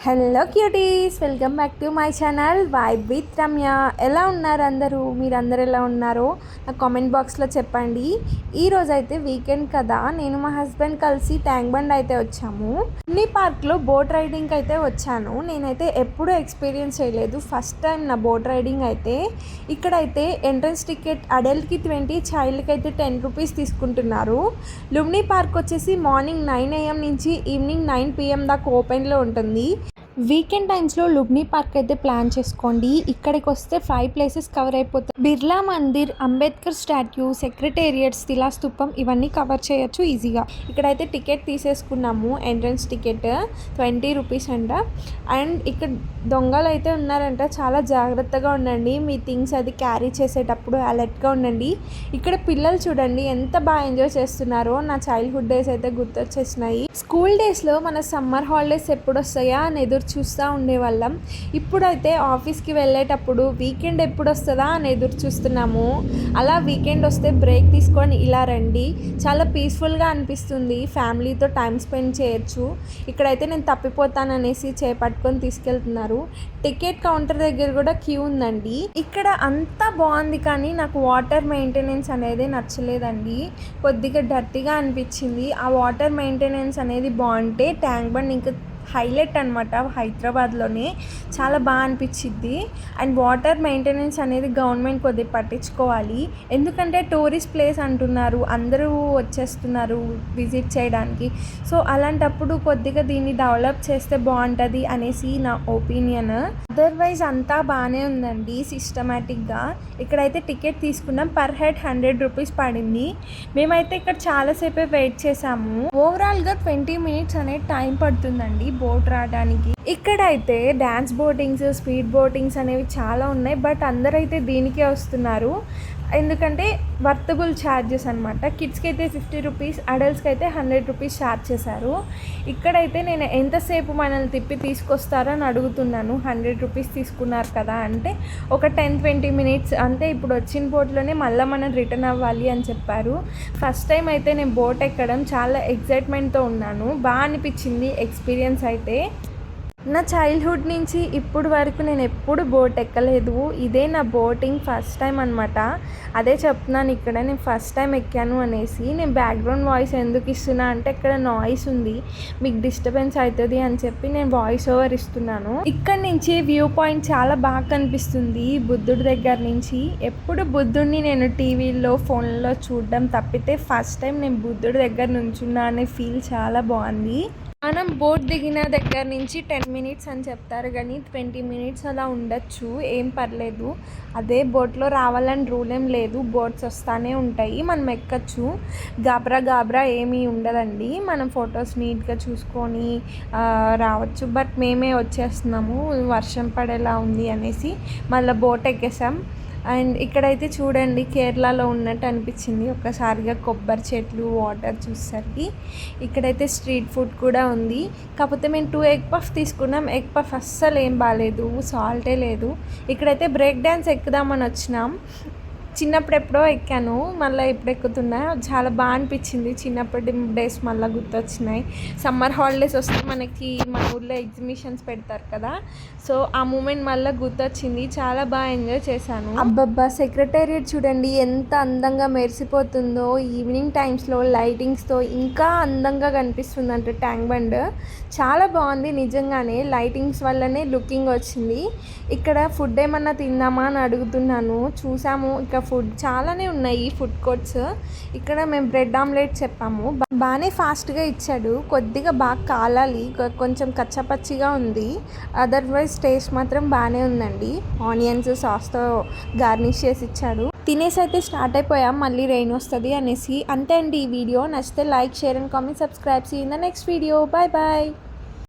Hello cuties, welcome back to my channel vibe with Ramya. ఎలా ఉన్నారు అందరూ? మీరందరూ ఎలా ఉన్నారో నాకు కామెంట్ బాక్స్లో చెప్పండి. ఈరోజు అయితే వీకెండ్ కదా, నేను మా హస్బెండ్ కలిసి ట్యాంక్ బండ్ అయితే వచ్చాము. లుమ్ని పార్క్లో బోట్ రైడింగ్కి అయితే వచ్చాను. నేనైతే ఎప్పుడూ ఎక్స్పీరియన్స్ చేయలేదు, ఫస్ట్ టైం నా బోట్ రైడింగ్ అయితే. ఇక్కడైతే ఎంట్రన్స్ టికెట్ అడల్ట్కి 20, చైల్డ్కి అయితే 10 రూపీస్ తీసుకుంటున్నారు. లుమ్ని పార్క్ వచ్చేసి మార్నింగ్ 9 AM నుంచి ఈవినింగ్ 9 PM దాకా ఓపెన్లో ఉంటుంది. వీకెండ్ టైమ్స్లో లుమ్ని పార్క్ అయితే ప్లాన్ చేసుకోండి. ఇక్కడికి వస్తే 5 ప్లేసెస్ కవర్ అయిపోతాయి. బిర్లా మందిర్, అంబేద్కర్ స్టాట్యూ, సెక్రటేరియట్, శిలాస్తూపం ఇవన్నీ కవర్ చేయొచ్చు ఈజీగా. ఇక్కడైతే టికెట్ తీసేసుకున్నాము, ఎంట్రన్స్ టికెట్ 20 రూపీస్ అంట. అండ్ ఇక్కడ దొంగలు అయితే ఉన్నారంట, చాలా జాగ్రత్తగా ఉండండి. మీ థింగ్స్ అది క్యారీ చేసేటప్పుడు అలర్ట్గా ఉండండి. ఇక్కడ పిల్లలు చూడండి ఎంత బాగా ఎంజాయ్ చేస్తున్నారో. నా చైల్డ్హుడ్ డేస్ అయితే గుర్తొచ్చేసినాయి. స్కూల్ డేస్లో మన సమ్మర్ హాలిడేస్ ఎప్పుడు వస్తాయా అని ఎదురు చూస్తూ ఉండేవాళ్ళం. ఇప్పుడైతే ఆఫీస్కి వెళ్ళేటప్పుడు వీకెండ్ ఎప్పుడు వస్తుందా అని ఎదురు చూస్తున్నాము. అలా వీకెండ్ వస్తే బ్రేక్ తీసుకొని ఇలా రండి, చాలా పీస్ఫుల్గా అనిపిస్తుంది. ఫ్యామిలీతో టైం స్పెండ్ చేయొచ్చు. ఇక్కడైతే నేను తప్పిపోతాననేసి చేపట్టుకొని తీసుకెళ్తున్నారు. టికెట్ కౌంటర్ దగ్గర కూడా క్యూ ఉందండి. ఇక్కడ అంతా బాగుంది, కానీ నాకు వాటర్ మెయింటెనెన్స్ అనేది నచ్చలేదండి. కొద్దిగా డర్టీగా అనిపించింది. ఆ వాటర్ మెయింటెనెన్స్ అనేది బాగుంటే ట్యాంక్ బండ్ ఇంకా హైలైట్ అనమాట. హైదరాబాద్లోనే చాలా బాగా అనిపించింది. అండ్ వాటర్ మెయింటెనెన్స్ అనేది గవర్నమెంట్ కొద్దిగా పట్టించుకోవాలి. ఎందుకంటే టూరిస్ట్ ప్లేస్ అంటున్నారు, అందరూ వచ్చేస్తున్నారు విజిట్ చేయడానికి. సో అలాంటప్పుడు కొద్దిగా దీన్ని డెవలప్ చేస్తే బాగుంటుంది అనేసి నా ఒపీనియన్. అదర్వైజ్ అంతా బాగానే ఉందండి సిస్టమేటిక్గా. ఇక్కడైతే టికెట్ తీసుకున్నాం, పర్ హెడ్ 100 రూపీస్ పడింది. మేమైతే ఇక్కడ చాలాసేపే వెయిట్ చేసాము. ఓవరాల్గా 20 మినిట్స్ అనేది టైం పడుతుందండి బోట్ రావడానికి. ఇక్కడైతే డ్యాన్స్ బోటింగ్స్, స్పీడ్ బోటింగ్స్ అనేవి చాలా ఉన్నాయి. బట్ అందరైతే దీనికే వస్తున్నారు, ఎందుకంటే వర్తబుల్ ఛార్జెస్ అనమాట. కిడ్స్కి అయితే 50 రూపీస్, అడల్ట్స్కి అయితే 100 రూపీస్ ఛార్జ్ చేశారు. ఇక్కడైతే నేను ఎంతసేపు మనల్ని తిప్పి తీసుకొస్తారో అని అడుగుతున్నాను. 100 రూపీస్ తీసుకున్నారు కదా అంటే ఒక 10-20 మినిట్స్ అంటే. ఇప్పుడు వచ్చిన బోట్లోనే మళ్ళీ మనం రిటర్న్ అవ్వాలి అని చెప్పారు. ఫస్ట్ టైం అయితే నేను బోట్ ఎక్కడం చాలా ఎక్సైట్మెంట్తో ఉన్నాను. బాగా అనిపించింది ఎక్స్పీరియన్స్ అయితే. నా చైల్డ్హుడ్ నుంచి ఇప్పుడు వరకు నేను ఎప్పుడు బోట్ ఎక్కలేదు. ఇదే నా బోటింగ్ ఫస్ట్ టైం అనమాట. అదే చెప్తున్నాను ఇక్కడ నేను ఫస్ట్ టైం ఎక్కాను అనేసి. నేను బ్యాక్గ్రౌండ్ వాయిస్ ఎందుకు ఇస్తున్నా అంటే ఇక్కడ నాయిస్ ఉంది, మీకు డిస్టర్బెన్స్ అవుతుంది అని చెప్పి నేను వాయిస్ ఓవర్ ఇస్తున్నాను. ఇక్కడ నుంచి వ్యూ పాయింట్ చాలా బాగా కనిపిస్తుంది బుద్ధుడి దగ్గర నుంచి. ఎప్పుడు బుద్ధుడిని నేను టీవీలో, ఫోన్లో చూడడం తప్పితే ఫస్ట్ టైం నేను బుద్ధుడి దగ్గర నుంచున్నా అనే ఫీల్ చాలా బాగుంది. మనం బోట్ దిగిన దగ్గర నుంచి 10 మినిట్స్ అని చెప్తారు, కానీ 20 మినిట్స్ అలా ఉండొచ్చు, ఏం పర్లేదు. అదే బోట్లో రావాలని రూల్ ఏం లేదు, బోట్స్ వస్తూనే ఉంటాయి, మనం ఎక్కచ్చు. గాబరా ఏమీ ఉండదండి. మనం ఫొటోస్ నీట్గా చూసుకొని రావచ్చు. బట్ మేమే వచ్చేస్తున్నాము, వర్షం పడేలా ఉంది అనేసి మళ్ళీ బోట్ ఎక్కేసాం. అండ్ ఇక్కడైతే చూడండి కేరళలో ఉన్నట్టు అనిపించింది ఒక్కసారిగా. కొబ్బరి చెట్లు, వాటర్ చూసేసరికి. ఇక్కడైతే స్ట్రీట్ ఫుడ్ కూడా ఉంది. కాకపోతే మేము 2 ఎగ్ పఫ్ తీసుకున్నాం. ఎగ్ పఫ్ అస్సలు ఏం బాగాలేదు, సాల్టే లేదు. ఇక్కడైతే బ్రేక్ డ్యాన్స్ ఎక్కుదామని వచ్చినాం. చిన్నప్పుడు ఎప్పుడో ఎక్కాను, మళ్ళీ ఇప్పుడు ఎక్కుతున్నా. చాలా బాగా అనిపించింది. చిన్నప్పటి డేస్ మళ్ళీ గుర్తొచ్చినాయి. సమ్మర్ హాలిడేస్ వస్తే మనకి మన ఊళ్ళో ఎగ్జిబిషన్స్ పెడతారు కదా, సో ఆ మూమెంట్ మళ్ళీ గుర్తొచ్చింది. చాలా బాగా ఎంజాయ్ చేశాను. అబ్బబ్బా, సెక్రటేరియట్ చూడండి ఎంత అందంగా మెరిసిపోతుందో. ఈవినింగ్ టైమ్స్లో లైటింగ్స్తో ఇంకా అందంగా కనిపిస్తుందంట ట్యాంక్ బండ్. చాలా బాగుంది నిజంగానే, లైటింగ్స్ వల్లనే లుకింగ్ వచ్చింది. ఇక్కడ ఫుడ్ ఏమన్నా తిందామా అని అడుగుతున్నాను. చూసాము ఇక ఫుడ్ చాలానే ఉన్నాయి ఫుడ్ కోర్ట్స్. ఇక్కడ మేము బ్రెడ్ ఆమ్లెట్ చెప్పాము, బాగానే ఫాస్ట్గా ఇచ్చాడు. కొద్దిగా బాగా కాలాలి, కొంచెం కచ్చపచ్చిగా ఉంది. అదర్వైజ్ టేస్ట్ మాత్రం బాగానే ఉందండి. ఆనియన్స్ సాస్తో గార్నిష్ చేసి ఇచ్చాడు. తినేసి అయితే స్టార్ట్ అయిపోయాం, మళ్ళీ రెయిన్ వస్తుంది అనేసి. అంతే అండి ఈ వీడియో. నచ్చితే like, share and comment, subscribe. See in the next video. Bye bye.